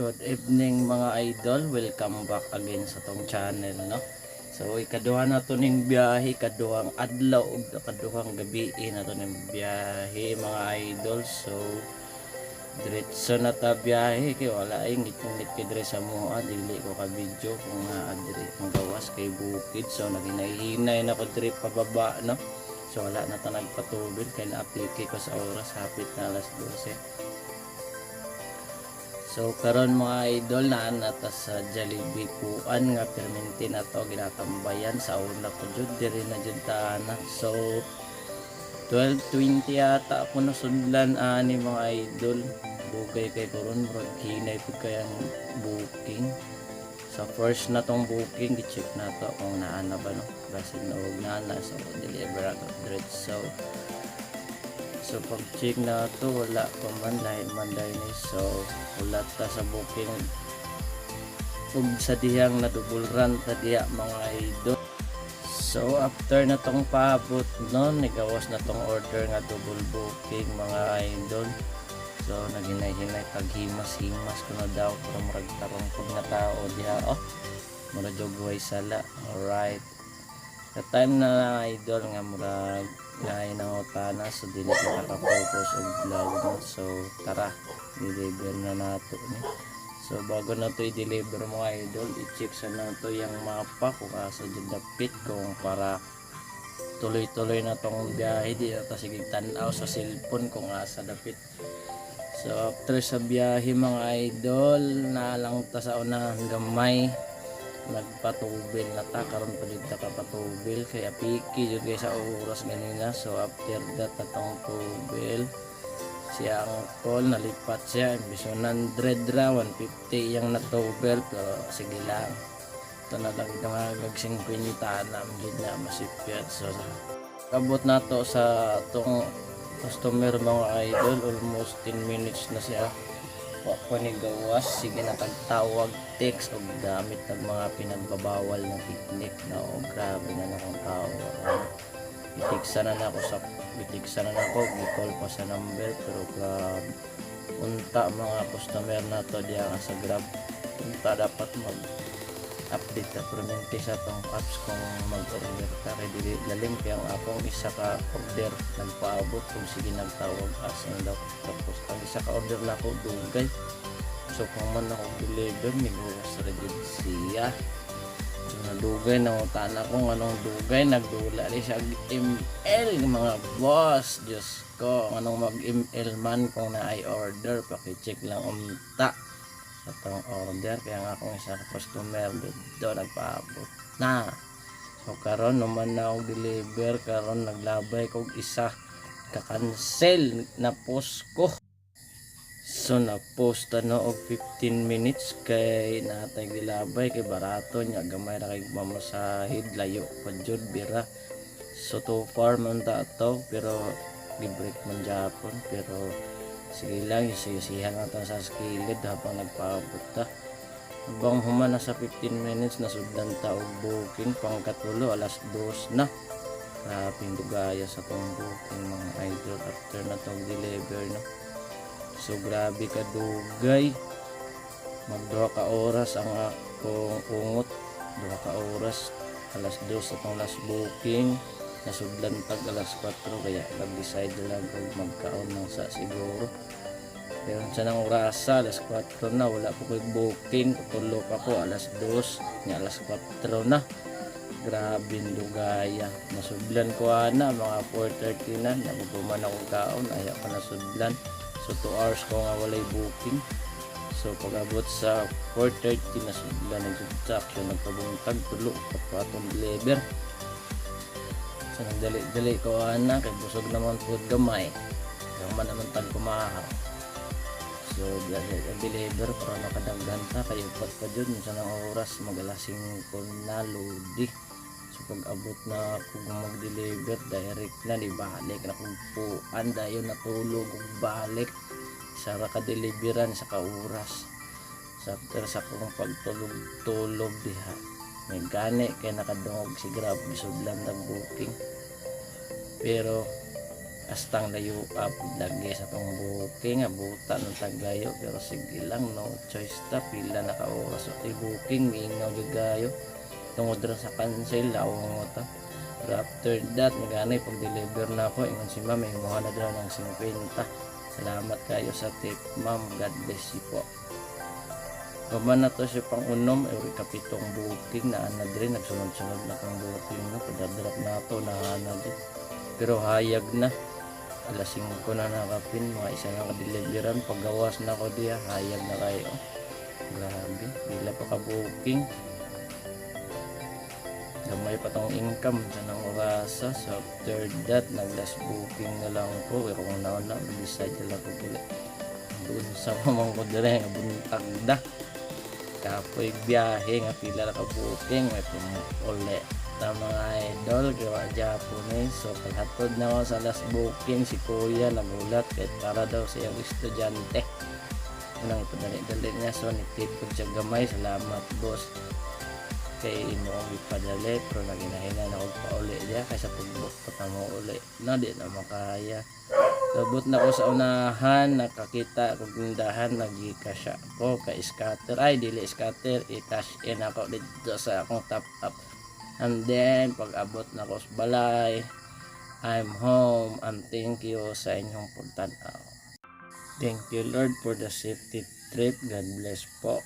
Good evening mga idol, welcome back again sa tong channel, no. So ikaduha na to ning biyahe, kaduhang adlaw ug kaduhang gabi na to ning biyahe mga idol. So diretso na ta biyahe kay wala ay ngit-ngit kay dire sa moa, dili ko ka video kung adiri ang gawas kay bukid. So naghinay-hinay na ko dire pababa, no. So wala na ta nagpatubil kay naapiki ko sa oras, hapit na alas 12. So karon mga idol na nata sa Jollibee puan nga perminti na to ginatambayan sa una ko jud diri na jud taana. So 12:20 yata ako nasudlan ani mga idol. Bugay kay karon murag hinay pud kay ang booking. Sa first na tong booking gi-check na to kung naa na ba, no. Basin na og naa, so deliver ako diretso. So pag check na to wala pa man, lahi man dahil ni. So wala ta sa booking ug sa dihang na double run ta diya mga idol. So after na tong paabot no, nigawas na tong order nga double booking mga idol. So naghinay-hinay paghimas-himas ko na daw pero murag tarong pud nga tao diha, oh murag jogway sala. Alright, sa time na idol nga murag lain ang utana, so dili ka naka-focus og vlog, no. So tara, deliver na nato ni. So bago na to i-deliver mga idol, i-check sa nato yung mapa kung asa jud dapit, kung para tuloy-tuloy na tong biyahe, di na ta sige tan-aw sa cellphone kung asa dapit. So after sa biyahe mga idol, na lang ta sa unang gamay nagpatubil na ta, karon pa dito kapatubil kaya piki jud guys sa oras ganina. So after that atong tubil siya ang call, nalipat siya imbis 100 ra 150 yang natubil, pero sige lang ito na lang itong 50 na gid na masipyat. So kabot na to sa atong customer mga idol, almost 10 minutes na siya wa ni gawas, sige na tagtawag text o gamit ng mga pinagbabawal na technique na grabe na nakang tao. Bitiksa na ako i-call pa sa number, pero grabe unta mga customer na to diya sa Grab. Unta dapat mag-update ka permanente sa tong apps kung mag-order ka kay dili lalim kaya ang akong isa ka order nagpaabot kung sige nagtawag asan daw, tapos ang isa ka order na ako dugay. So kung man ako deliver miguwas ra gid siya. So nadugay na utana kung anong dugay, nagdula ri siya email mga boss. Diyos ko, anong mag-email man kung na-i order, paki-check lang unta atong order kaya nga akong isa ka customer dito nagpaabot na. So karon naman na og deliver, karon naglabay kog isa ka-cancel na post ko. So na-post na og 15 minutes kay natay gilabay kay barato nya, gamay ra kay mamasahid, layo pa jud bira. So too far man ta to, pero gi-break man Japon, pero sige lang isisihan natin sa skilid habang nagpaabot ta. Habang human na sa 15 minutes nasudlan ta og booking pangkatulo, alas 2 na. Grabing dugaya sa tong booking mga idol after na tong deliver, no. So grabe ka dugay, magduha ka oras ang akong ungot, 2 ka oras, alas 2 atong last booking, nasudlan tag alas 4 kaya nag-decide lang kung magkaon ng sa siguro. Pero sa nang orasa alas 4 na, wala po ko'y booking, tulo pa ko alas 2 nga alas 4 na. Grabe dugaya, nasudlan ko na mga 4:30 na, nagupuman akong kaon, ayaw pa nasudlan. So 2 hours ko nga walay booking. So pag abot sa 4:30 nasudlan ng transaction, nagpabuntag tulo pa atong deliver. So nagdali ko na kay busog naman po gamay, man naman tag kumahaw. So deliver para nakadaghan ta kay upat pa jud sa nang oras magalasing ko na lodi. So pag abot na kung mag-deliver direct na di balik na kung puan dayon natulog ug balik sa ka deliveran sa kauras. Sa after sa kung pagtulog diha may gani kay nakadungog si Grab bisudlan tag booking. Pero Kastang layo up lagi sa tong booking buta ng tagayo pero sige lang no choice ta pila na ka oras sa booking mingaw gayo tungod ra sa cancel lawong ta. Pero after that nagani pag deliver na ako ingon si ma'am may muha na daw ng 50. Salamat kayo sa tip ma'am, God bless you po. Paman na to siya pang unom kapitong booking na ana dire nagsunod-sunod na kang booking no padadrap na to na ana dire pero hayag na alas 5 na nakapin mga isa na ka-deliveran paggawas na ko diya hayag na kayo grabe bila pa ka booking gamay pa tong income sa nang orasa so after that nag last booking na lang ko pero kung naon na decide na lang ko ulit doon sa mamang ko dire nga buntag na kapoy biyahe nga pila na ka booking may uli na mga idol gawa Japanese so paghatod na ako sa last booking si kuya nagulat kahit para daw siyang estudyante unang ipadali-dali niya so nitip ko siya gamay salamat boss kay imo ang ipadali pero naginahina na ako pa uli diya kaysa pagbuk pa mo uli na di na makaya labot na ko sa unahan nakakita kog tindahan nagika siya ko kay scatter ay dili scatter i-cash in ako dito sa akong top up. And then, pag abot na ko sa balay, I'm home and thank you sa inyong pagtanaw. Thank you Lord for the safety trip. God bless po.